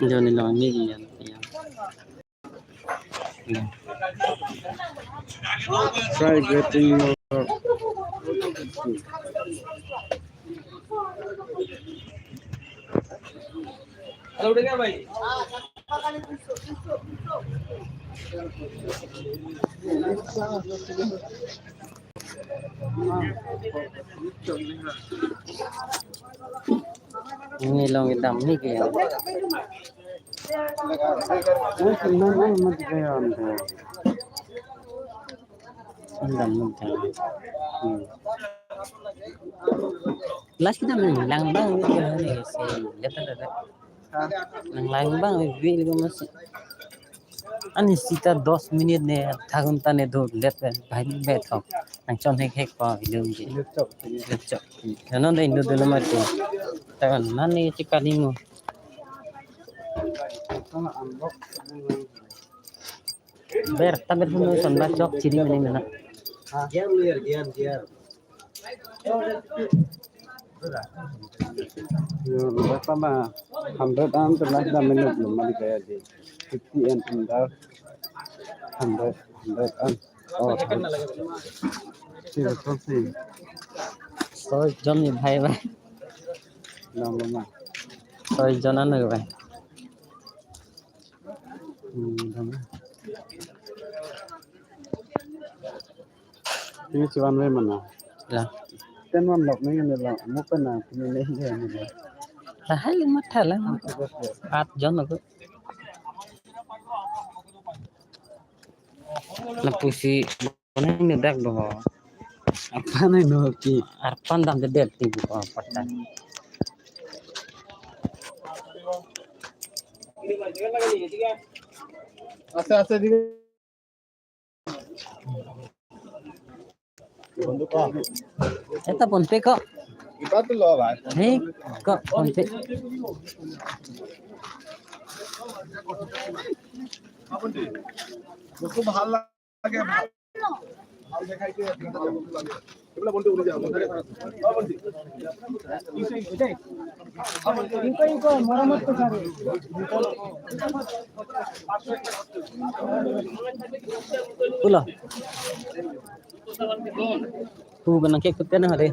Johnny lo ni gì vậy? Try getting more. Hello đấy các bạn. Ni lo cái đầm ni kìa. Anh đầm mình thằng. Last kita lang bang cái này sẽ lihat ada. Lang bang video ko mas. Ani sita 10 minit ne thagun ta ne do let bhai be thok. Nang chon hek pa video ji. Lecok. Ano na indo dala mat. Ta nani chikalingo. Ber taber pun son bak jok chiri meni mena. Gian liar gian. Berapa mah 100 an telah dah minit belum mari kaya di 50 and under 100 an. Oh, sih betul sih. Soi jon ni bhai bhai. Lama. Soi jon an rồi bhai. Lama. Ini cuan mana? Lah. Kan wan lok ni ni lok, mu pernah ni ni. Lah hai mat thala. At jon aku. Lah pusi mana ni dak doh. Apa nih noki? Arpan dam de del tibu ko patta. Asa di. Eta phone pe ko. Iba tu lo bhai. Hey ko phone pe. मुझको ভাল লাগে ভাল দেখাইতে এগুলা বলতে উড়ে যাও ইনকো মরামত তো করে। Pula. Tu kena kek kuten hari.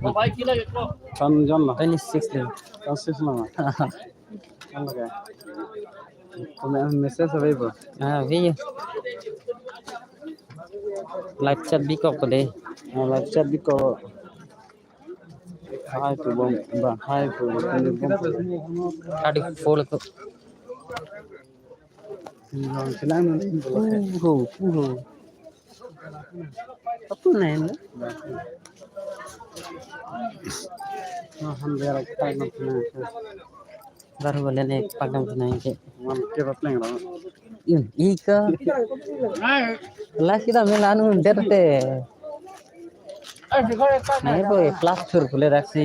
ও ভাই কি লাগে কো? kan jon lah 26 din. kasus lama kan lagi kami message sampai bu Video. Live chat bi ko ko de. live chat di ko hai tu bom ba hai tu bom Adi follow ko. selain ini Puro. Apa name? हम बेरा time में Baru boleh naik pagam naik ke. हम के बतलेंगे ना Ika. Last kita melanu derte. Nahi boy class tour khule rakhi.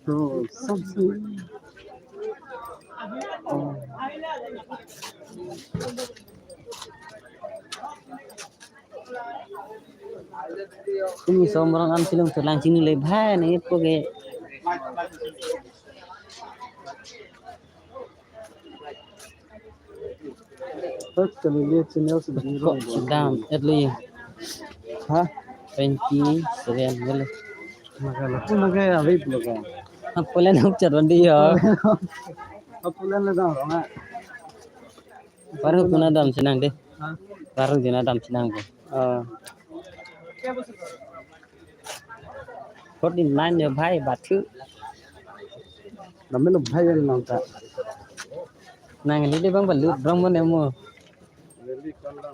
तो सबसे Kumi somrang am silong tulang sini le bhai ne ko ge. बस चले लिए चैनल से जीरो Ko dam atli. हाँ 27 boleh. लगे अभी लगा Apa le nak charon di ya. अब पुलन लगा रहा है Baru kuna dam senang deh. Baru dina dam senang ko. 49 giờ bhai bat thứ. Number लो भाई ना का Nang ni de bang balut brang mon emo. जल्दी कर ला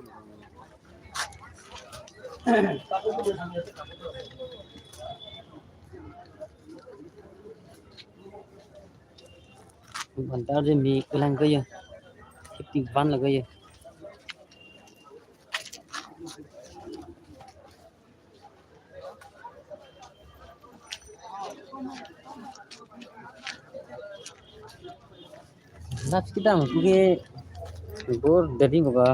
Bantar je mi kulang ko ye. 51 là ko ye. Last kita mungkin bor dari baga.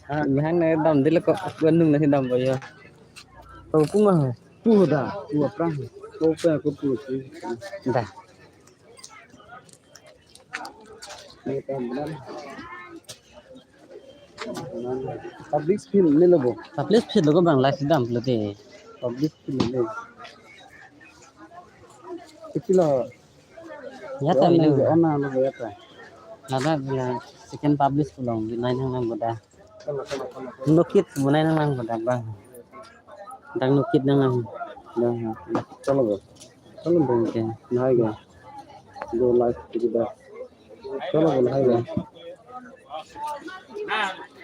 Yang na dam dile ko bandung na dam boyo. Kau pun mah पूरा तू अपना को पे को पूछी dah. ये काम बना पब्लिक स्किल ले लो public fit lo ko bang la sidam lo te public skill ले कितना ya ta mi lo on आना है यार nada bila second publish pulang binai nang goda चलो चलो चलो nukit bunai nang goda bang dang nukit nang चलो चलो bangke नहाए गए दो लाख किधर चलो बोल नहाए गए না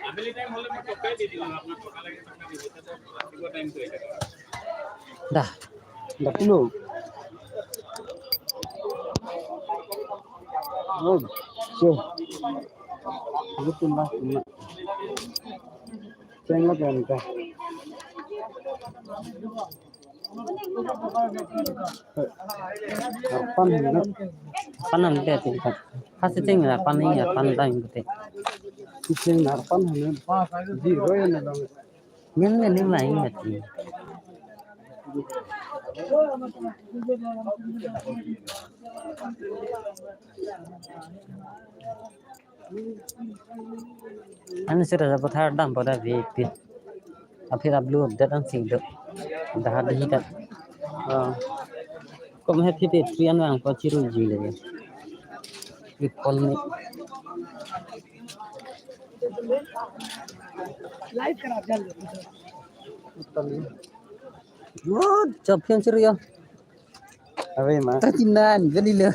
আবেলি টাইম হলে মই টকাই দি দিলাম আপনার টাকা লাগে টাকা দিব তাতে টাইম তো এটা dah दखलो Oh, so, itu tumbang tumbang. Saya nggak tahu nih. Apaan ini? panam te te khasi ting la pani ya pan dang te Kisah apaan ini? Zero ya nih dong. nyen ne ning lai ma ti anh sẽ ra bắt thar dam pada ve pi फिर आप लोग दतन सिंह दो dah di dak ko me thi te trian wang ko chiru ji le pi pol ni live করা চল wo chop phian chiru yo Apa mah? ta chinan gani le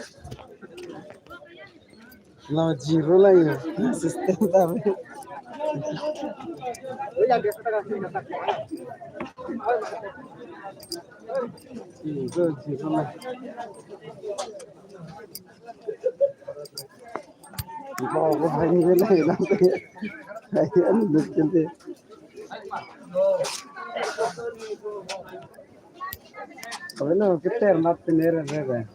No zero lah ya. Sistem tapi. Zero lah. Bawa hari ni lah nanti. Ayan dukinte. Apa na kita mati nera nera.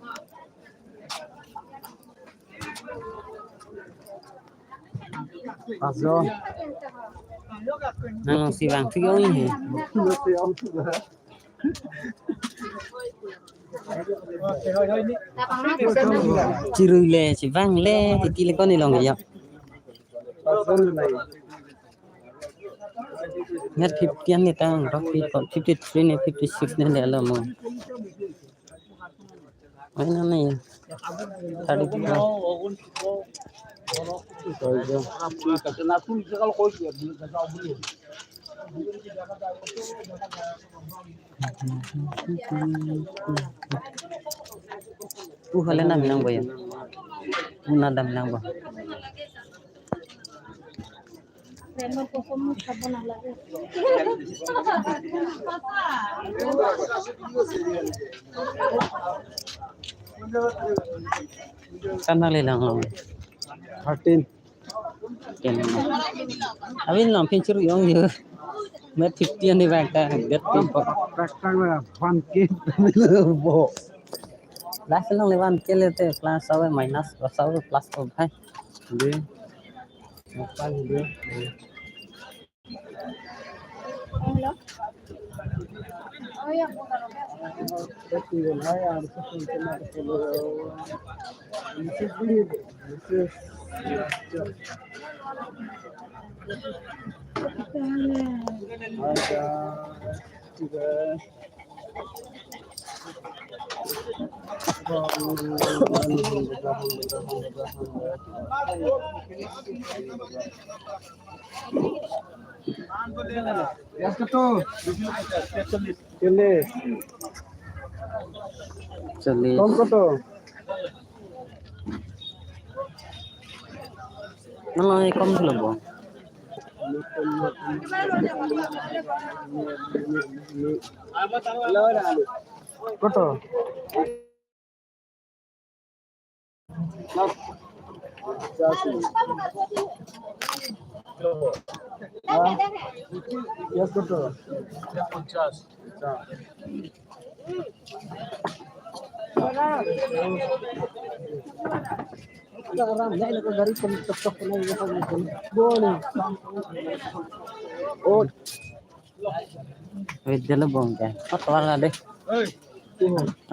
Aso. nang si wang thi yo ni Mati om tu lah. chiru le si wang le ti le ko ni long ya Aso ni. Net 50 ni tang rock 53 ni 56 ni le lo mo ai na ni tadi kita hale na minang boy una dam nang bo Memang performa sabun lagi. kana le lang 13. ken abin nam pin chiru yong ye met 50 ni bang ta get pin po Kakak lah, fun kid. Bo. last long le wan ke le te plus sawe minus sawe plus ko bhai Dia. Apa dia? Hello. Oh ya, Tapi lah ya, harus kena kalau ini beli, ini ada juga Yes, betul. Kene. chali Kom kto? nalo e kom lo bo Kto? Yes, kto? 50. Orang lain ko dari pun tok na yo ko Boleh. Oh, we delo bong ka patwala de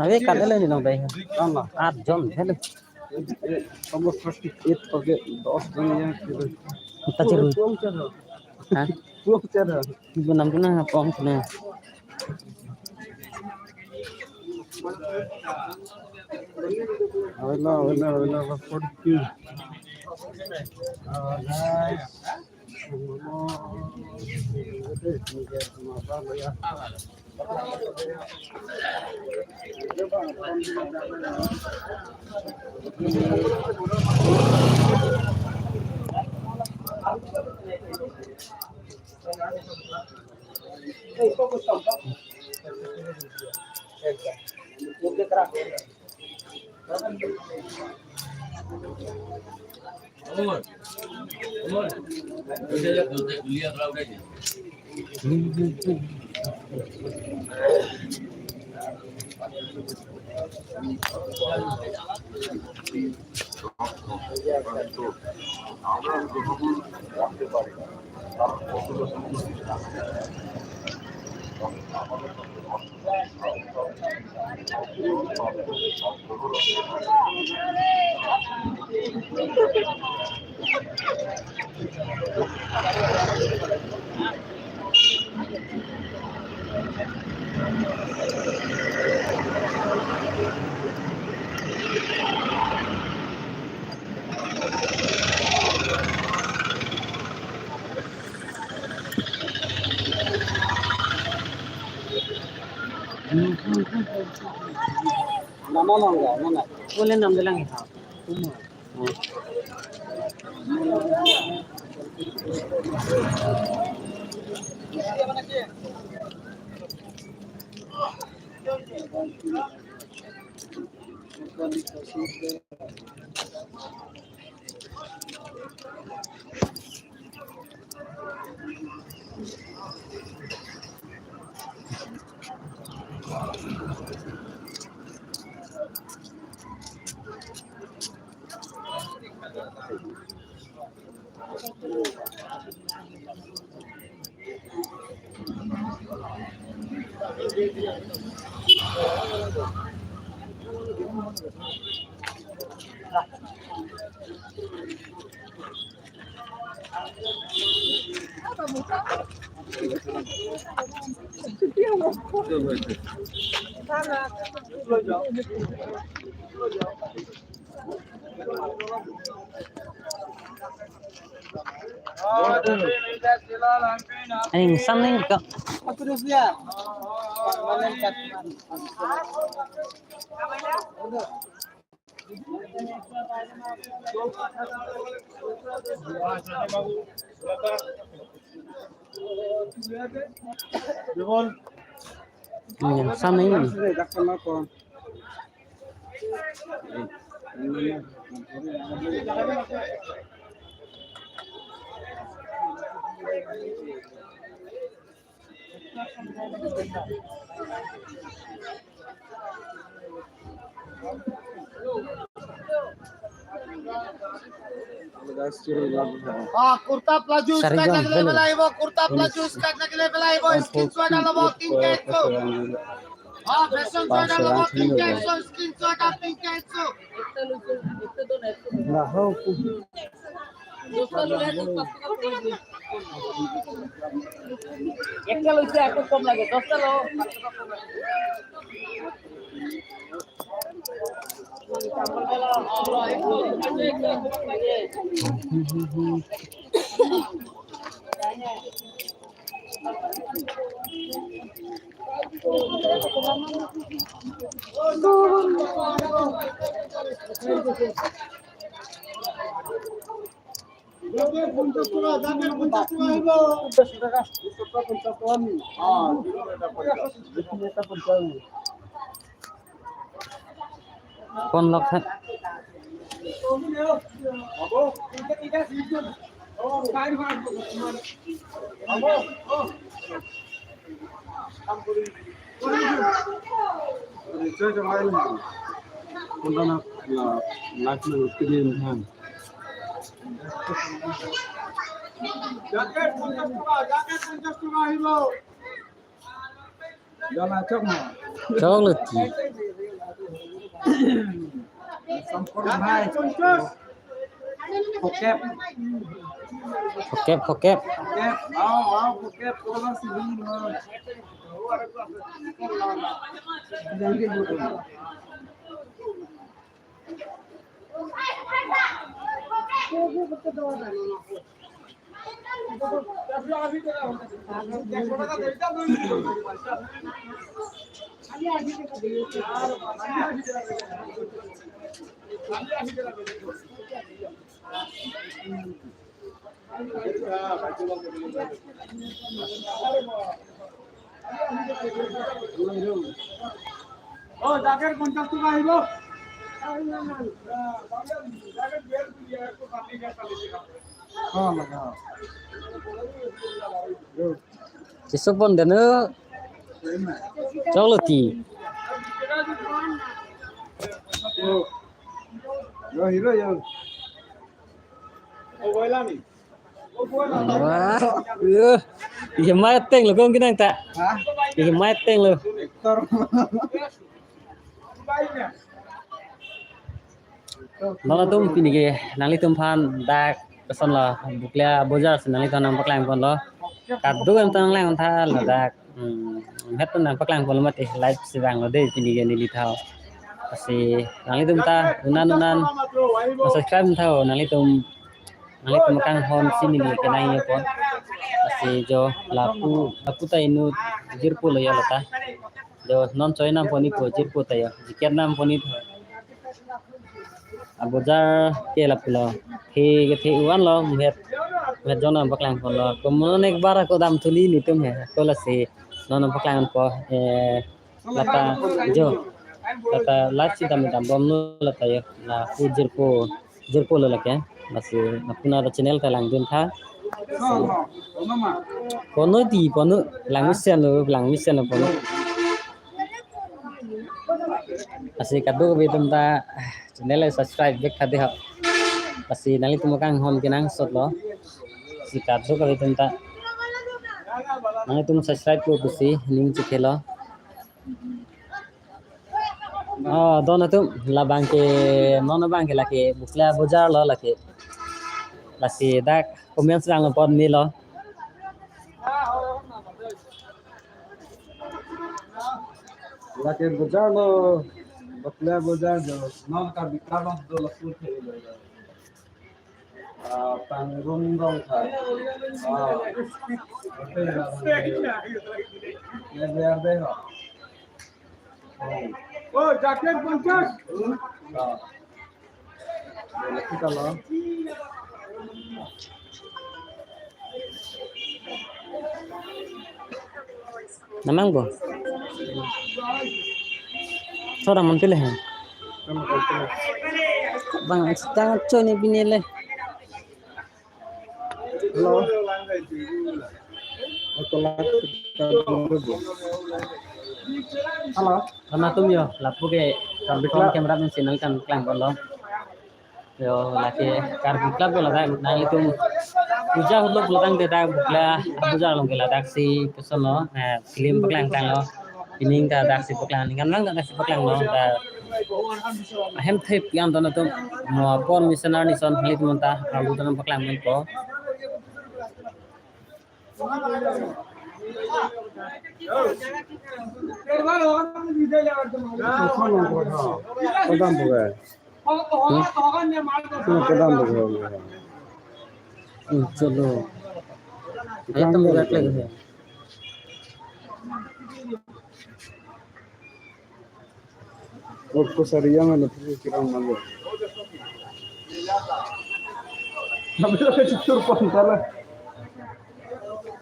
ave kadele ni long dai Allah. at jon thele সমস্ত এর থেকে 10 জন যাচ্ছে Tadi ru. পৌঁছার Hah? পৌঁছার Ibu nam tu na pom tu na. হইলো পড়ছি নামা লঙ্গা না Boleh nam tu lang ita. Ay, something ka. terus ya Something. Doctor না কোন कुर्ता प्लाजो स्कर्ट लगले बेलाइबो कुर्ता प्लाजो स्कर्ट लगले बेलाइबो स्किन शॉट आलबो 3 हां फैशन शॉट आलबो 3 स्किन शॉट आप 3 না হো একটা লইছে এত কম লাগে 10টা লো কোন লক্ষণ কোনটা না লাইফ में उसके लिए ध्यान जैकेट 50 টাকা হইলো জানা চক না chocolate Pokep. Pokep. Pokep kalau sini mah. Jangan gitu. Oh, jaket kontak tu kah ibu? Oh, macam. Sesuk pun dana Choloti. Yo, hero yo. Oh, boleh lah ni. Wah. Iya mateng lo kong kinang tak. Hah? Iya mateng lo. Vector. Nala tum pini ke nali tum phan dak pesan lo buklia bojar senali tanam paklang pon lo. Kadu kan tanang lang tha la dak. Het tanam paklang pon lo mati live sibang lo dei pini ke nili thao. Kasi nali tum ta unan subscribe thao nali tum kang hon sini ni ke nai ko. Kasi jo lapu ta inu jirpu lo ya lata. Jo non choi nam poni ko jirpu ta ya. Jiket nam poni tho. Abojar ke lapulo thi uan lo met jona paklang kon lo komon ek bar ko dam thuli ni tum he ko la se non paklang ko lata jo lata lachi dam bom no lata ya la jirpo lo lake basi apuna channel ta lang dun tha pono lang mission lo pono asi kadu be tum ta channel subscribe bek khade ha pasti nali tum kang hon kinang sot lo si kadu ka tum ta nali tum subscribe ko kusi link chikelo dona tum la bangke nono bangke lake bukla bojar lo lake lasi dak comments lang pod ni lo Laki bojar lo, bakla bojar jo, non ka bikaron do lo surte lo. Panggung dong tha. Ye biar deh ho. Oh, jaket 50. Kita lo. namang bo sora mon pile hen bang jangan coy ni binele Hello. Aku lagi kita dulu. Halo. karena tum yo lapu ke karbitron kamera men channel kan klang bolo yo lake karbitla bola da nali tum puja holo bultang de da bukla puja long ke la daksi pesono film paklang tang lo ining ta daksi paklang ningan lang daksi paklang lo da hem thep yang dono tum mo pon missioner ni son hlit monta alu tanam paklang men ko Kadam boga. Kadam boga. चलो ये तो मुझे लग है Waktu sariya में लपटे किराम मालो. Namanya kecil pantala.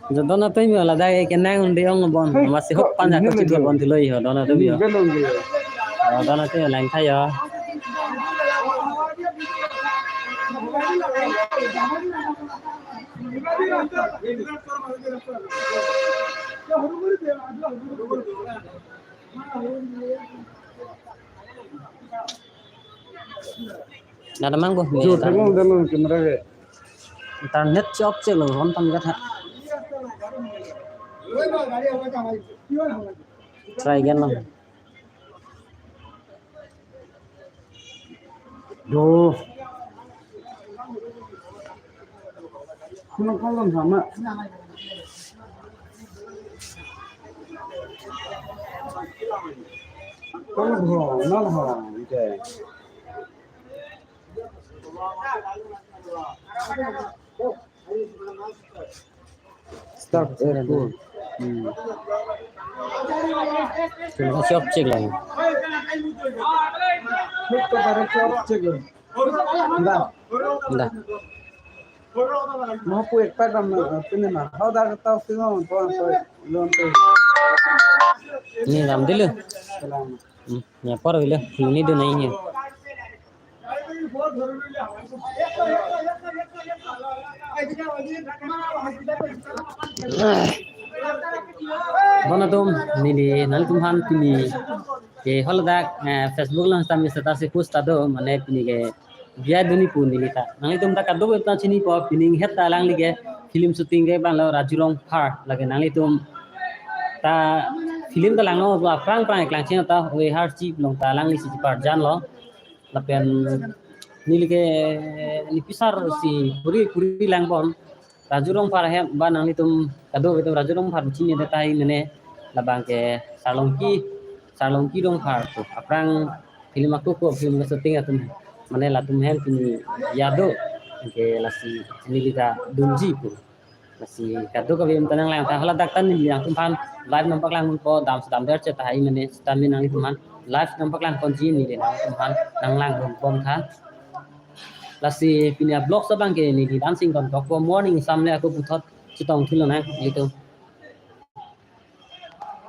जदोना तो मी होला दाई के नांग उंडे अंग बन मासे हप पांजा को चिदल बन दिलई हो दोना तो बियो Belum dia. दोना तो लाइन थायो Nada manggo जो ठेकों दलो कैमरा के internet chop chelo hon tam gatha try again lang Đồ. Nó có làm hỏng ạ. Có làm hỏng, nó làm hỏng. Okay. Start airport. Chúng ta shop check lại. Lúc có bà cho check rồi. Dah. Mau puek padam pinna na. How da tao tiếng on loan to. Ni làm dulu. Salam. Ya par dulu. Ini tu naik ni. Bona tum ni di nal tumhan pini ke holadak Facebook lang sami status post ado mane pini ke biya duni pun ni ta nang tum ta kado ta chini po pini heta lang lige film shooting ke bang Rajurong Park lage nang tum ta film ta lang no ba prang klang chen ta we har chi long ta lang li si par jan lo lapen ni lige ni pisar si puri lang bon Rajurong Park he ba nang tum kado betul Rajurong Park chini de tai mene labang ke Salongki dong Park tu aprang film aku ko film shooting atum mane la tum hen pini yado ke lasi ni liga dunji pu lasi kado ka film tanang lang ta hala dak tan ni yang tum pan live nampak lang ko dam der che tai mene stamina nang tum han live nampak lang kon ji ni de tum pan nang lang bom than lasi pini blog sa bang ke ni dancing kon ko morning samle aku puthot chitong thilo na itu